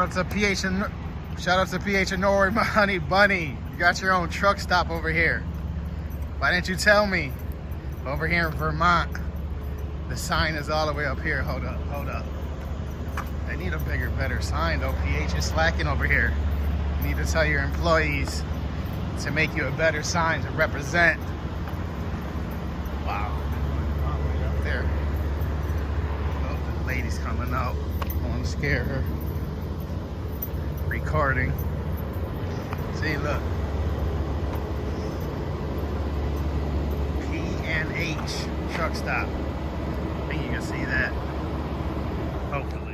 out to PH and Norway, my honey bunny. You got your own truck stop over here. Why didn't you tell me? Over here in Vermont, the sign is all the way up here. Hold up. They need a bigger, better sign though. PH is slacking over here. You need to tell your employees to make you a better sign to represent. Wow. All the way up there. Oh, the lady's coming out. I want to scare her. Recording. See, look. P&H truck stop. I think you can see that. Oh.